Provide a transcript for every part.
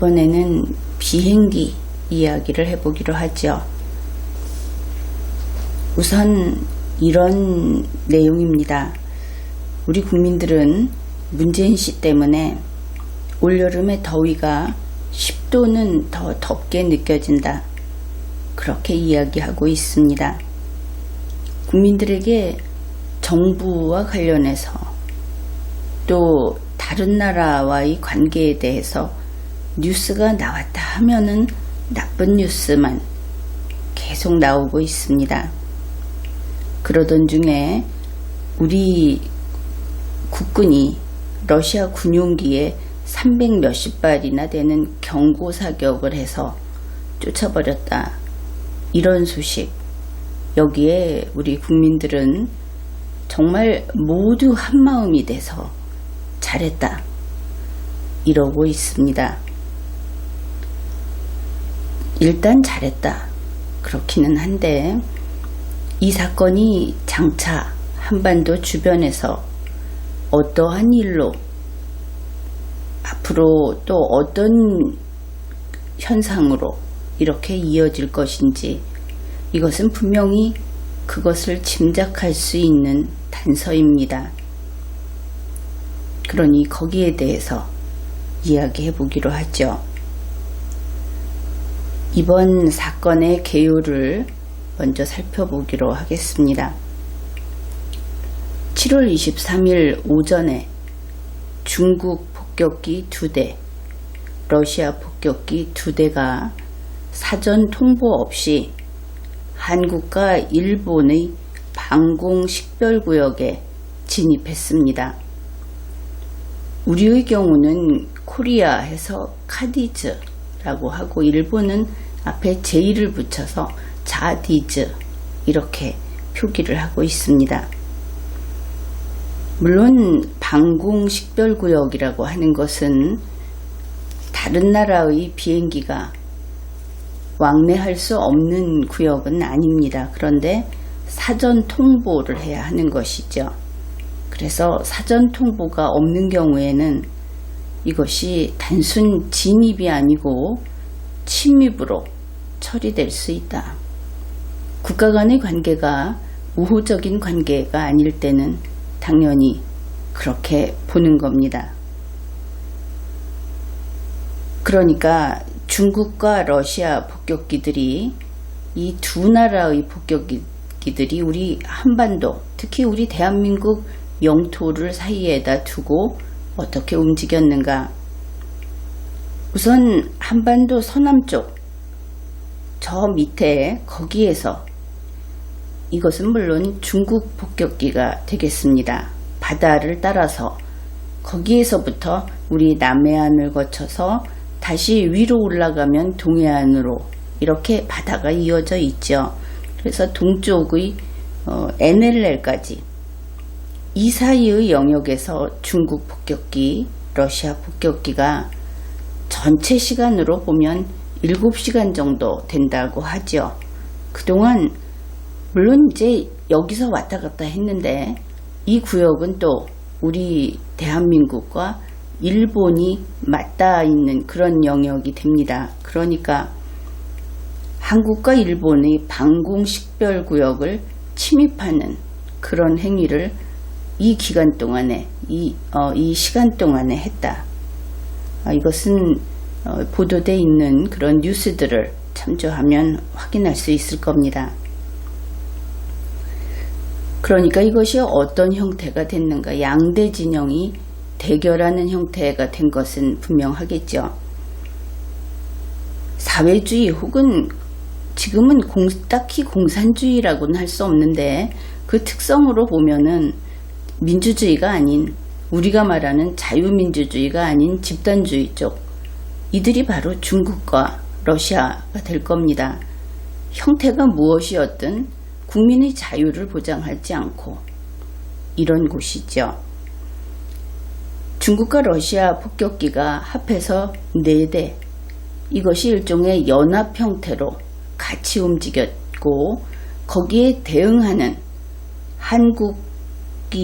이번에는 비행기 이야기를 해보기로 하죠. 우선 이런 내용입니다. 우리 국민들은 문재인 씨 때문에 올여름의 더위가 10도는 더 덥게 느껴진다. 그렇게 이야기하고 있습니다. 국민들에게 정부와 관련해서 또 다른 나라와의 관계에 대해서 뉴스가 나왔다 하면은 나쁜 뉴스만 계속 나오고 있습니다. 그러던 중에 우리 국군이 러시아 군용기에 300 몇십 발이나 되는 경고 사격을 해서 쫓아버렸다. 이런 소식. 여기에 우리 국민들은 정말 모두 한마음이 돼서 잘했다. 이러고 있습니다. 일단 잘했다. 그렇기는 한데 이 사건이 장차 한반도 주변에서 어떠한 일로 앞으로 또 어떤 현상으로 이렇게 이어질 것인지 이것은 분명히 그것을 짐작할 수 있는 단서입니다. 그러니 거기에 대해서 이야기해 보기로 하죠. 이번 사건의 개요를 먼저 살펴보기로 하겠습니다. 7월 23일 오전에 중국 폭격기 2대, 러시아 폭격기 2대가 사전 통보 없이 한국과 일본의 방공 식별구역에 진입했습니다. 우리의 경우는 코리아해서 카디즈라고 하고 일본은 앞에 J를 붙여서 자디즈 이렇게 표기를 하고 있습니다. 물론 방공 식별구역이라고 하는 것은 다른 나라의 비행기가 왕래할 수 없는 구역은 아닙니다. 그런데 사전 통보를 해야 하는 것이죠. 그래서 사전 통보가 없는 경우에는 이것이 단순 진입이 아니고 침입으로 처리될 수 있다. 국가 간의 관계가 우호적인 관계가 아닐 때는 당연히 그렇게 보는 겁니다. 그러니까 중국과 러시아 폭격기들이 이 두 나라의 폭격기들이 우리 한반도, 특히 우리 대한민국 영토를 사이에다 두고 어떻게 움직였는가. 우선 한반도 서남쪽 저 밑에 거기에서 이것은 물론 중국 폭격기가 되겠습니다. 바다를 따라서 거기에서부터 우리 남해안을 거쳐서 다시 위로 올라가면 동해안으로 이렇게 바다가 이어져 있죠. 그래서 동쪽의 NLL까지 이 사이의 영역에서 중국 폭격기, 러시아 폭격기가 전체 시간으로 보면 7시간 정도 된다고 하죠. 그동안 물론 이제 여기서 왔다 갔다 했는데 이 구역은 또 우리 대한민국과 일본이 맞닿아 있는 그런 영역이 됩니다. 그러니까 한국과 일본의 방공 식별구역을 침입하는 그런 행위를 이 기간 동안에 이 시간 동안에 했다. 이것은 보도되어 있는 그런 뉴스들을 참조하면 확인할 수 있을 겁니다. 그러니까 이것이 어떤 형태가 됐는가, 양대 진영이 대결하는 형태가 된 것은 분명하겠죠. 사회주의 혹은 지금은 딱히 공산주의라고는 할 수 없는데 그 특성으로 보면은 민주주의가 아닌, 우리가 말하는 자유민주주의가 아닌 집단주의 쪽, 이들이 바로 중국과 러시아가 될 겁니다. 형태가 무엇이었든 국민의 자유를 보장하지 않고 이런 곳이죠. 중국과 러시아 폭격기가 합해서 4대, 이것이 일종의 연합 형태로 같이 움직였고 거기에 대응하는 한국이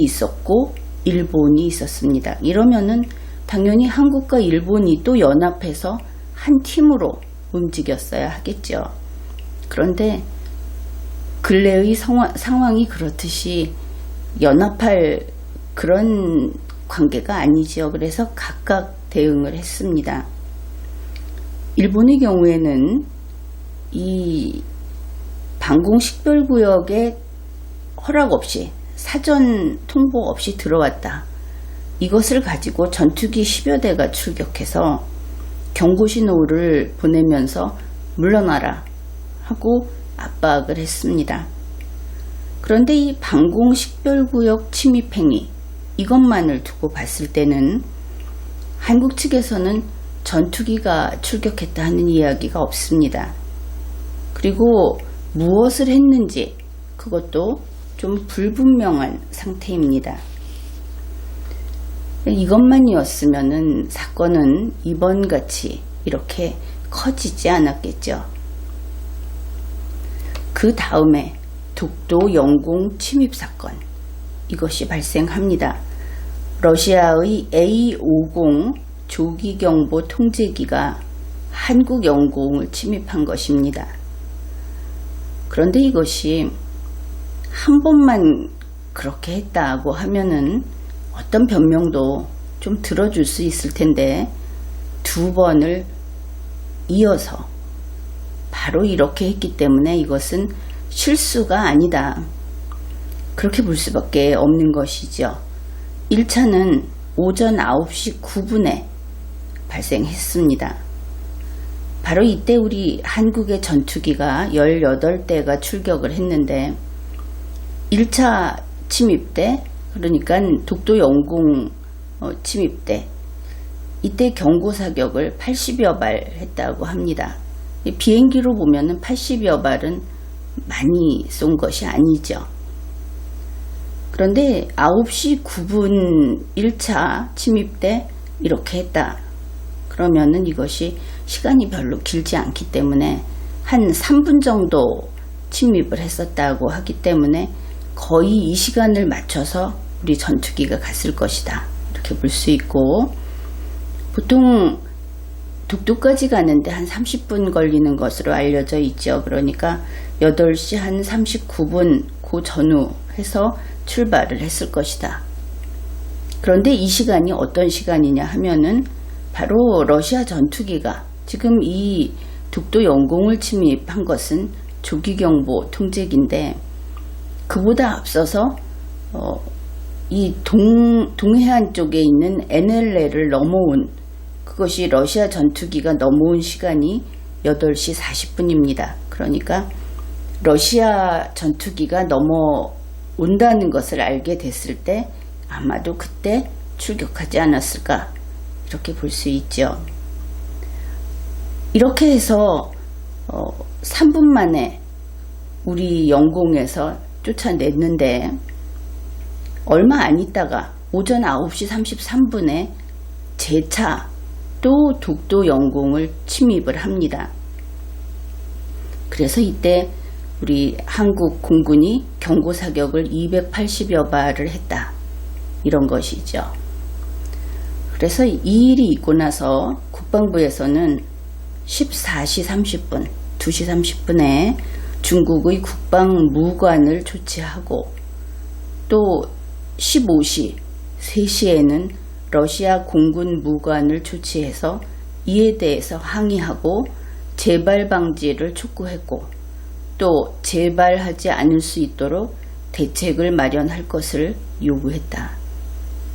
있었고 일본이 있었습니다. 이러면은 당연히 한국과 일본이 또 연합해서 한 팀으로 움직였어야 하겠죠. 그런데 근래의 상황이 그렇듯이 연합할 그런 관계가 아니지요. 그래서 각각 대응을 했습니다. 일본의 경우에는 이 방공 식별구역에 허락 없이 사전 통보 없이 들어왔다. 이것을 가지고 전투기 10여 대가 출격해서 경고 신호를 보내면서 물러나라 하고 압박을 했습니다. 그런데 이 방공 식별구역 침입행위 이것만을 두고 봤을 때는 한국 측에서는 전투기가 출격했다 하는 이야기가 없습니다. 그리고 무엇을 했는지 그것도 좀 불분명한 상태입니다. 이것만이었으면 사건은 이번같이 이렇게 커지지 않았겠죠. 그 다음에 독도 영공 침입 사건 이것이 발생합니다. 러시아의 A-50 조기경보 통제기가 한국 영공을 침입한 것입니다. 그런데 이것이 한 번만 그렇게 했다고 하면은 어떤 변명도 좀 들어줄 수 있을 텐데 두 번을 이어서 바로 이렇게 했기 때문에 이것은 실수가 아니다. 그렇게 볼 수밖에 없는 것이죠. 1차는 오전 9시 9분에 발생했습니다. 바로 이때 우리 한국의 전투기가 18대가 출격을 했는데 1차 침입 때 그러니까 독도 영공 침입 때 이때 경고 사격을 80여 발 했다고 합니다. 비행기로 보면은 80여 발은 많이 쏜 것이 아니죠. 그런데 9시 9분 1차 침입 때 이렇게 했다. 그러면은 이것이 시간이 별로 길지 않기 때문에 한 3분 정도 침입을 했었다고 하기 때문에 거의 이 시간을 맞춰서 우리 전투기가 갔을 것이다. 이렇게 볼 수 있고 보통 독도까지 가는데 한 30분 걸리는 것으로 알려져 있죠. 그러니까 8시 한 39분 그 전후 해서 출발을 했을 것이다. 그런데 이 시간이 어떤 시간이냐 하면은 바로 러시아 전투기가 지금 이 독도 영공을 침입한 것은 조기경보 통제기인데 그보다 앞서서 이 동해안 쪽에 있는 NLL을 넘어온 그것이 러시아 전투기가 넘어온 시간이 8시 40분입니다. 그러니까 러시아 전투기가 넘어온다는 것을 알게 됐을 때 아마도 그때 출격하지 않았을까 이렇게 볼 수 있죠. 이렇게 해서 3분 만에 우리 영공에서 쫓아냈는데 얼마 안 있다가 오전 9시 33분에 재차 또 독도 영공을 침입을 합니다. 그래서 이때 우리 한국 공군이 경고 사격을 280여 발을 했다. 이런 것이죠. 그래서 이 일이 있고 나서 국방부에서는 14시 30분, 2시 30분에 중국의 국방무관을 조치하고 또 15시, 3시에는 러시아 공군 무관을 조치해서 이에 대해서 항의하고 재발 방지를 촉구했고 또 재발하지 않을 수 있도록 대책을 마련할 것을 요구했다.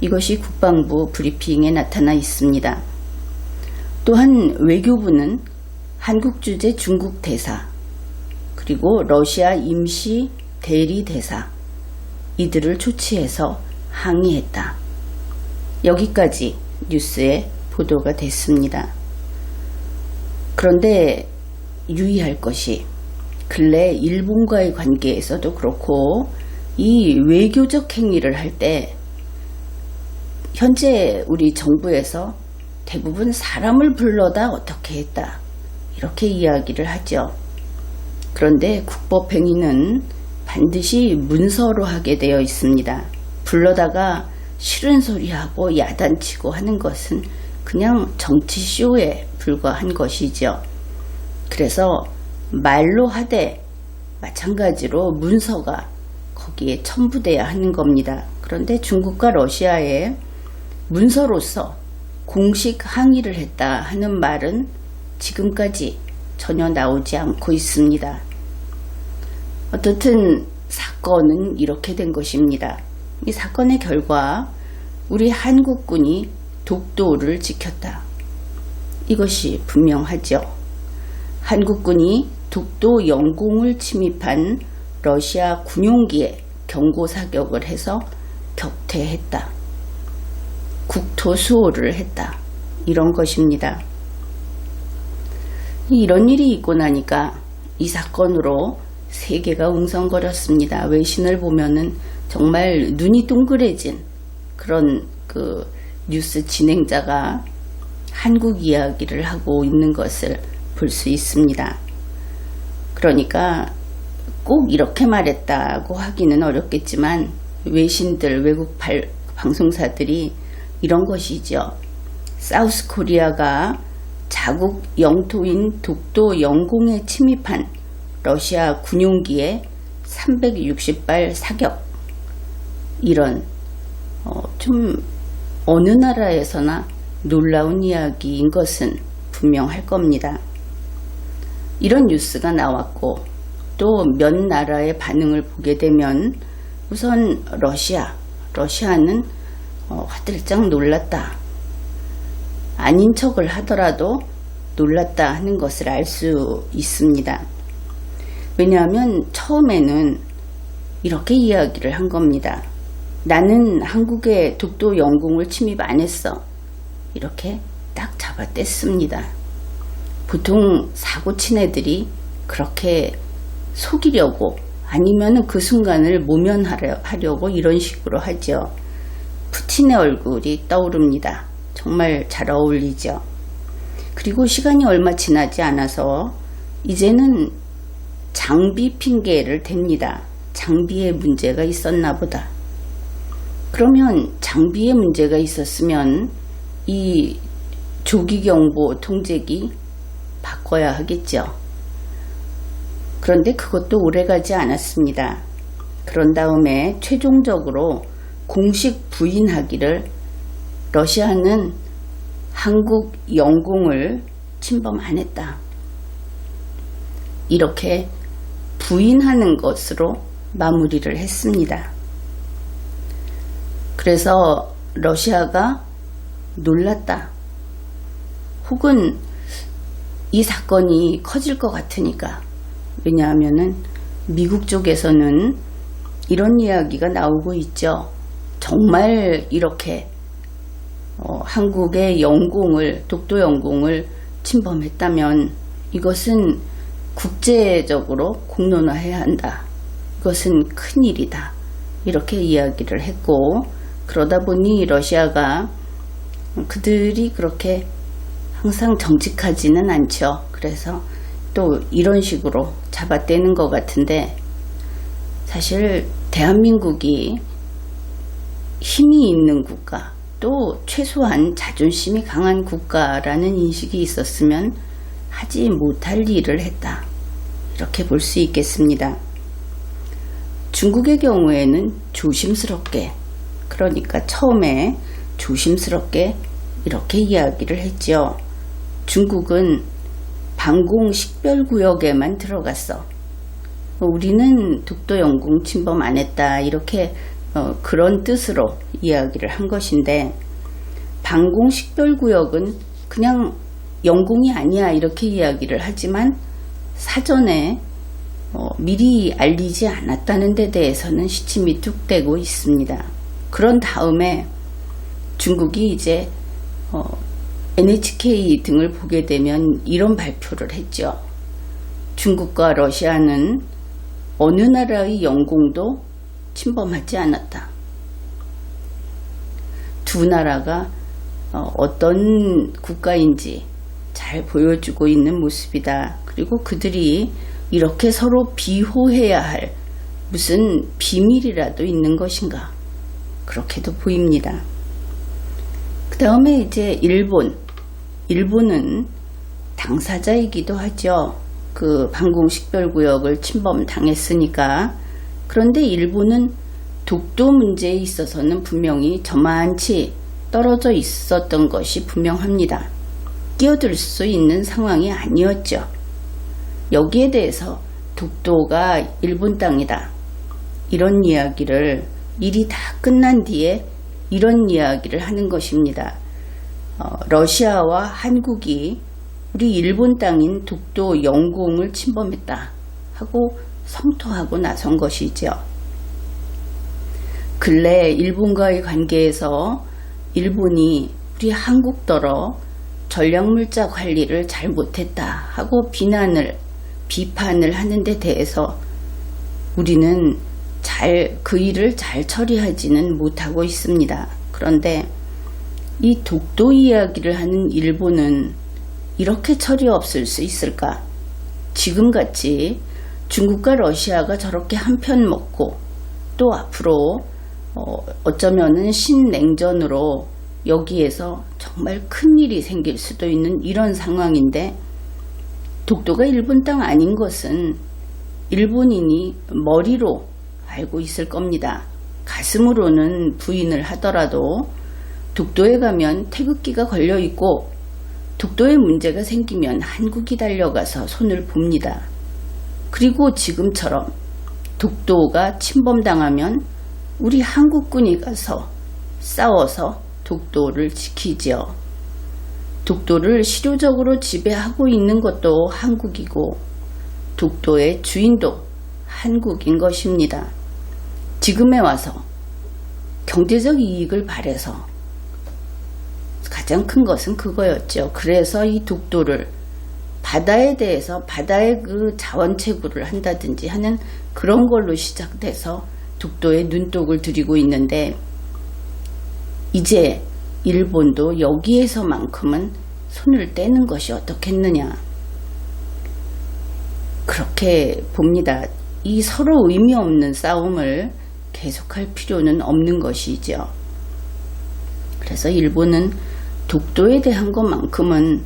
이것이 국방부 브리핑에 나타나 있습니다. 또한 외교부는 한국 주재 중국 대사 그리고 러시아 임시 대리 대사 이들을 조치해서 항의했다. 여기까지 뉴스에 보도가 됐습니다. 그런데 유의할 것이 근래 일본과의 관계에서도 그렇고 이 외교적 행위를 할 때 현재 우리 정부에서 대부분 사람을 불러다 어떻게 했다 이렇게 이야기를 하죠. 그런데 국법행위는 반드시 문서로 하게 되어 있습니다. 불러다가 싫은 소리하고 야단치고 하는 것은 그냥 정치쇼에 불과한 것이죠. 그래서 말로 하되 마찬가지로 문서가 거기에 첨부돼야 하는 겁니다. 그런데 중국과 러시아의 문서로서 공식 항의를 했다 하는 말은 지금까지 전혀 나오지 않고 있습니다. 어떻든 사건은 이렇게 된 것입니다. 이 사건의 결과 우리 한국군이 독도를 지켰다. 이것이 분명하죠. 한국군이 독도 영공을 침입한 러시아 군용기에 경고 사격을 해서 격퇴했다. 국토 수호를 했다. 이런 것입니다. 이런 일이 있고 나니까 이 사건으로 세계가 웅성거렸습니다. 외신을 보면은 정말 눈이 동그래진 그런 뉴스 진행자가 한국 이야기를 하고 있는 것을 볼 수 있습니다. 그러니까 꼭 이렇게 말했다고 하기는 어렵겠지만 외신들, 외국 방송사들이 이런 것이죠. 사우스 코리아가 자국 영토인 독도 영공에 침입한 러시아 군용기에 360발 사격. 이런 좀 어느 나라에서나 놀라운 이야기인 것은 분명할 겁니다. 이런 뉴스가 나왔고 또 몇 나라의 반응을 보게 되면 우선 러시아는 화들짝 놀랐다. 아닌 척을 하더라도 놀랐다 하는 것을 알 수 있습니다. 왜냐하면 처음에는 이렇게 이야기를 한 겁니다. 나는 한국의 독도 영공을 침입 안 했어. 이렇게 딱 잡아뗐습니다. 보통 사고친 애들이 그렇게 속이려고 아니면 그 순간을 모면하려고 이런 식으로 하죠. 푸틴의 얼굴이 떠오릅니다. 정말 잘 어울리죠. 그리고 시간이 얼마 지나지 않아서 이제는 장비 핑계를 댑니다. 장비에 문제가 있었나 보다. 그러면 장비에 문제가 있었으면 이 조기경보 통제기 바꿔야 하겠죠. 그런데 그것도 오래가지 않았습니다. 그런 다음에 최종적으로 공식 부인하기를 러시아는 한국 영공을 침범 안 했다. 이렇게 부인하는 것으로 마무리를 했습니다. 그래서 러시아가 놀랐다. 혹은 이 사건이 커질 것 같으니까. 왜냐하면은 미국 쪽에서는 이런 이야기가 나오고 있죠. 정말 이렇게 한국의 독도 영공을 침범했다면 이것은 국제적으로 공론화해야 한다. 이것은 큰일이다. 이렇게 이야기를 했고, 그러다 보니 러시아가 그들이 그렇게 항상 정직하지는 않죠. 그래서 또 이런 식으로 잡아떼는 것 같은데, 사실 대한민국이 힘이 있는 국가, 또 최소한 자존심이 강한 국가라는 인식이 있었으면 하지 못할 일을 했다. 이렇게 볼 수 있겠습니다. 중국의 경우에는 조심스럽게, 그러니까 처음에 조심스럽게 이렇게 이야기를 했죠. 중국은 방공 식별구역에만 들어갔어. 우리는 독도 영공 침범 안 했다. 이렇게 그런 뜻으로 이야기를 한 것인데, 방공 식별구역은 그냥 영공이 아니야 이렇게 이야기를 하지만 사전에 미리 알리지 않았다는 데 대해서는 시침이 뚝 떼고 있습니다. 그런 다음에 중국이 이제 NHK 등을 보게 되면 이런 발표를 했죠. 중국과 러시아는 어느 나라의 영공도 침범하지 않았다. 두 나라가 어떤 국가인지 잘 보여주고 있는 모습이다. 그리고 그들이 이렇게 서로 비호해야 할 무슨 비밀이라도 있는 것인가, 그렇게도 보입니다. 그 다음에 이제 일본은 당사자이기도 하죠. 그 방공식별구역을 침범당했으니까. 그런데 일본은 독도 문제에 있어서는 분명히 저만치 떨어져 있었던 것이 분명합니다. 끼어들 수 있는 상황이 아니었죠. 여기에 대해서 독도가 일본 땅이다, 이런 이야기를 일이 다 끝난 뒤에 이런 이야기를 하는 것입니다. 러시아와 한국이 우리 일본 땅인 독도 영공을 침범했다 하고 성토하고 나선 것이죠. 근래 일본과의 관계에서 일본이 우리 한국더러 전략물자 관리를 잘 못했다 하고 비판을 하는 데 대해서 우리는 그 일을 잘 처리하지는 못하고 있습니다. 그런데 이 독도 이야기를 하는 일본은 이렇게 철이 없을 수 있을까? 지금같이 중국과 러시아가 저렇게 한편 먹고 또 앞으로 어쩌면은 신냉전으로 여기에서 정말 큰일이 생길 수도 있는 이런 상황인데, 독도가 일본 땅 아닌 것은 일본인이 머리로 알고 있을 겁니다. 가슴으로는 부인을 하더라도 독도에 가면 태극기가 걸려 있고 독도에 문제가 생기면 한국이 달려가서 손을 봅니다. 그리고 지금처럼 독도가 침범당하면 우리 한국군이 가서 싸워서 독도를 지키지요. 독도를 실효적으로 지배하고 있는 것도 한국이고 독도의 주인도 한국인 것입니다. 지금에 와서 경제적 이익을 바래서 가장 큰 것은 그거였죠. 그래서 이 독도를 바다에 대해서 바다의 그 자원 채굴을 한다든지 하는 그런 걸로 시작돼서 독도에 눈독을 들이고 있는데, 이제 일본도 여기에서만큼은 손을 떼는 것이 어떻겠느냐, 그렇게 봅니다. 이 서로 의미 없는 싸움을 계속할 필요는 없는 것이죠. 그래서 일본은 독도에 대한 것만큼은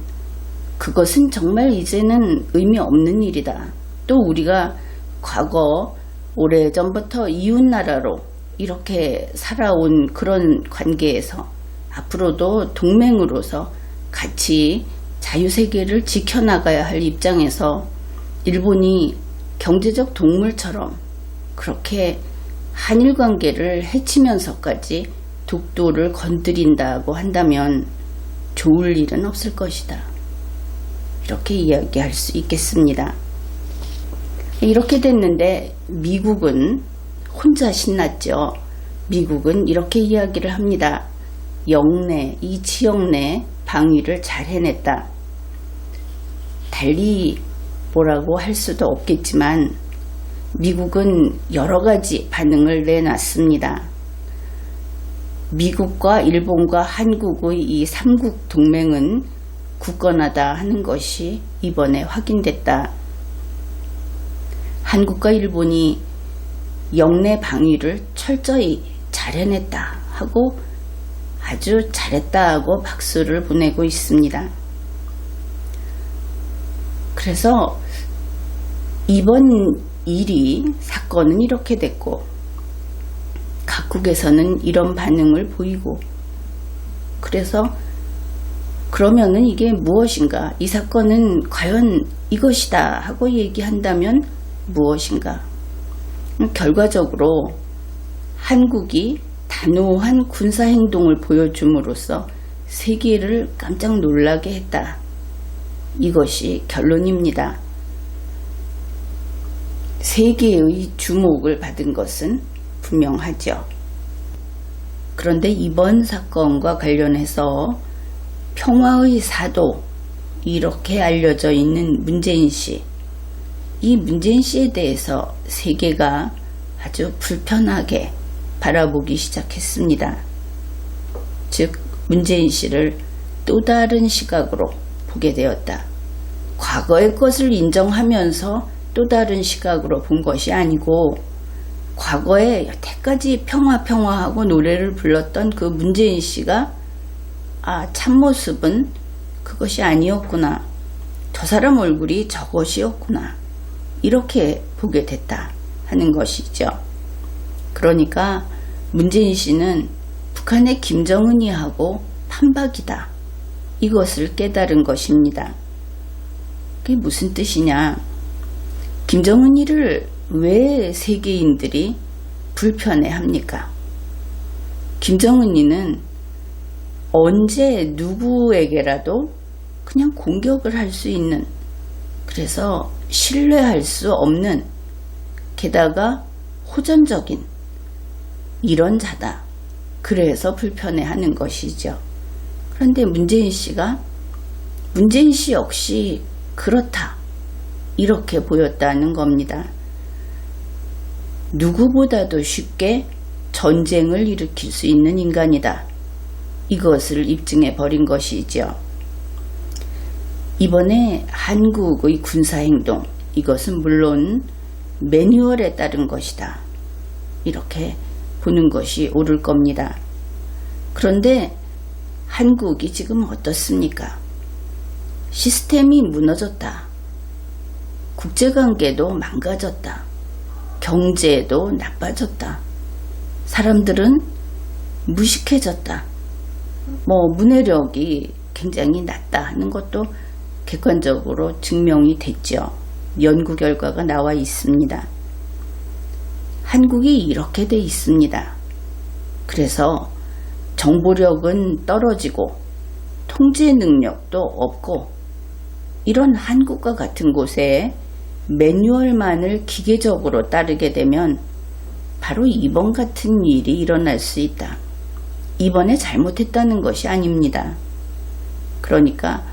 그것은 정말 이제는 의미 없는 일이다. 또 우리가 과거 오래전부터 이웃나라로 이렇게 살아온 그런 관계에서 앞으로도 동맹으로서 같이 자유세계를 지켜나가야 할 입장에서 일본이 경제적 동물처럼 그렇게 한일 관계를 해치면서까지 독도를 건드린다고 한다면 좋을 일은 없을 것이다, 이렇게 이야기할 수 있겠습니다. 이렇게 됐는데 미국은 혼자 신났죠. 미국은 이렇게 이야기를 합니다. 이 지역 내 방위를 잘 해냈다. 달리 뭐라고 할 수도 없겠지만 미국은 여러 가지 반응을 내놨습니다. 미국과 일본과 한국의 이 삼국 동맹은 굳건하다 하는 것이 이번에 확인됐다. 한국과 일본이 영내 방위를 철저히 잘 해냈다 하고 아주 잘했다 하고 박수를 보내고 있습니다. 그래서 이번 사건은 이렇게 됐고 각국에서는 이런 반응을 보이고, 그래서 그러면은 이게 무엇인가, 이 사건은 과연 이것이다 하고 얘기한다면 무엇인가? 결과적으로 한국이 단호한 군사행동을 보여줌으로써 세계를 깜짝 놀라게 했다, 이것이 결론입니다. 세계의 주목을 받은 것은 분명하죠. 그런데 이번 사건과 관련해서 평화의 사도 이렇게 알려져 있는 문재인 씨, 이 문재인 씨에 대해서 세계가 아주 불편하게 바라보기 시작했습니다. 즉 문재인 씨를 또 다른 시각으로 보게 되었다. 과거의 것을 인정하면서 또 다른 시각으로 본 것이 아니고, 과거에 여태까지 평화하고 노래를 불렀던 그 문재인 씨가 참모습은 그것이 아니었구나. 저 사람 얼굴이 저것이었구나. 이렇게 보게 됐다 하는 것이죠. 그러니까 문재인 씨는 북한의 김정은이하고 판박이다. 이것을 깨달은 것입니다. 그게 무슨 뜻이냐? 김정은이를 왜 세계인들이 불편해합니까? 김정은이는 언제 누구에게라도 그냥 공격을 할 수 있는, 그래서 신뢰할 수 없는, 게다가 호전적인 이런 자다. 그래서 불편해하는 것이죠. 그런데 문재인 씨 역시 그렇다. 이렇게 보였다는 겁니다. 누구보다도 쉽게 전쟁을 일으킬 수 있는 인간이다. 이것을 입증해 버린 것이죠. 이번에 한국의 군사행동, 이것은 물론 매뉴얼에 따른 것이다. 이렇게 보는 것이 옳을 겁니다. 그런데 한국이 지금 어떻습니까? 시스템이 무너졌다. 국제관계도 망가졌다. 경제도 나빠졌다. 사람들은 무식해졌다. 문해력이 굉장히 낮다 하는 것도 객관적으로 증명이 됐죠. 연구 결과가 나와 있습니다. 한국이 이렇게 돼 있습니다. 그래서 정보력은 떨어지고 통제 능력도 없고, 이런 한국과 같은 곳에 매뉴얼만을 기계적으로 따르게 되면 바로 이번 같은 일이 일어날 수 있다. 이번에 잘못했다는 것이 아닙니다. 그러니까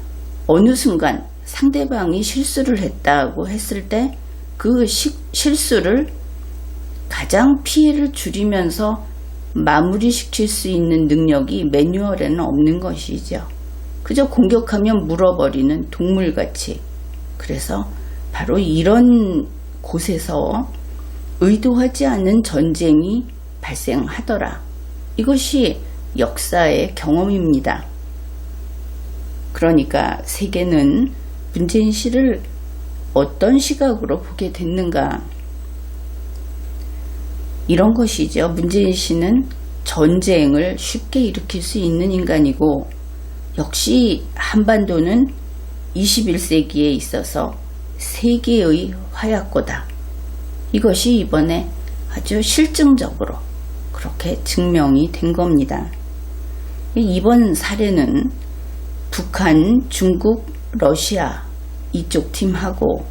어느 순간 상대방이 실수를 했다고 했을 때 그 실수를 가장 피해를 줄이면서 마무리시킬 수 있는 능력이 매뉴얼에는 없는 것이죠. 그저 공격하면 물어버리는 동물같이. 그래서 바로 이런 곳에서 의도하지 않은 전쟁이 발생하더라. 이것이 역사의 경험입니다. 그러니까 세계는 문재인 씨를 어떤 시각으로 보게 됐는가? 이런 것이죠. 문재인 씨는 전쟁을 쉽게 일으킬 수 있는 인간이고, 역시 한반도는 21세기에 있어서 세계의 화약고다. 이것이 이번에 아주 실증적으로 그렇게 증명이 된 겁니다. 이번 사례는 북한, 중국, 러시아 이쪽 팀하고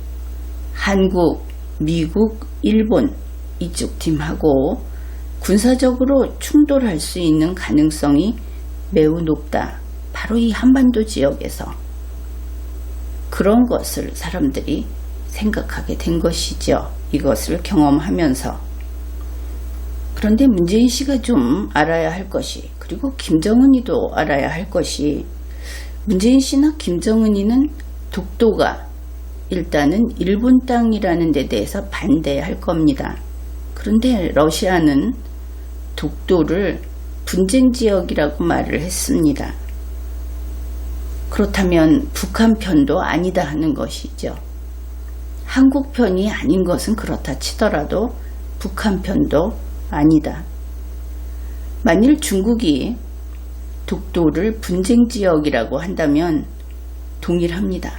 한국, 미국, 일본 이쪽 팀하고 군사적으로 충돌할 수 있는 가능성이 매우 높다. 바로 이 한반도 지역에서 그런 것을 사람들이 생각하게 된 것이죠. 이것을 경험하면서. 그런데 문재인 씨가 좀 알아야 할 것이, 그리고 김정은이도 알아야 할 것이, 문재인 씨나 김정은이는 독도가 일단은 일본 땅이라는 데 대해서 반대할 겁니다. 그런데 러시아는 독도를 분쟁 지역이라고 말을 했습니다. 그렇다면 북한 편도 아니다 하는 것이죠. 한국 편이 아닌 것은 그렇다 치더라도 북한 편도 아니다. 만일 중국이 독도를 분쟁 지역이라고 한다면 동일합니다.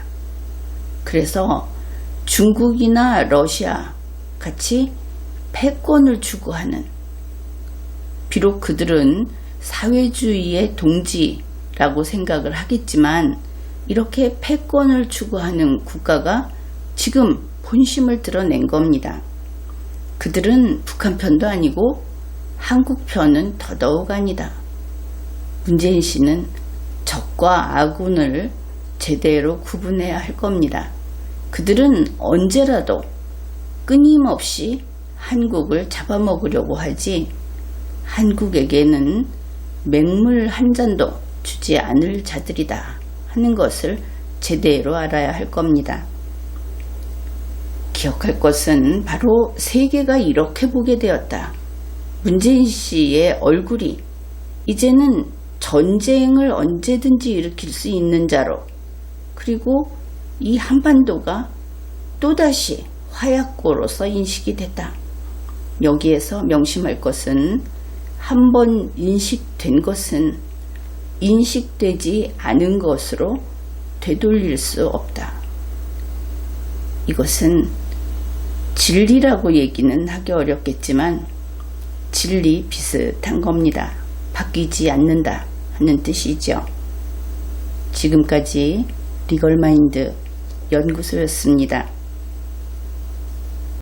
그래서 중국이나 러시아 같이 패권을 추구하는, 비록 그들은 사회주의의 동지라고 생각을 하겠지만, 이렇게 패권을 추구하는 국가가 지금 본심을 드러낸 겁니다. 그들은 북한 편도 아니고 한국 편은 더더욱 아니다. 문재인 씨는 적과 아군을 제대로 구분해야 할 겁니다. 그들은 언제라도 끊임없이 한국을 잡아먹으려고 하지, 한국에게는 맹물 한 잔도 주지 않을 자들이다 하는 것을 제대로 알아야 할 겁니다. 기억할 것은 바로 세계가 이렇게 보게 되었다. 문재인 씨의 얼굴이 이제는 전쟁을 언제든지 일으킬 수 있는 자로, 그리고 이 한반도가 또다시 화약고로서 인식이 됐다. 여기에서 명심할 것은 한 번 인식된 것은 인식되지 않은 것으로 되돌릴 수 없다. 이것은 진리라고 얘기는 하기 어렵겠지만 진리 비슷한 겁니다. 바뀌지 않는다 하는 뜻이죠. 지금까지 리걸마인드 연구소였습니다.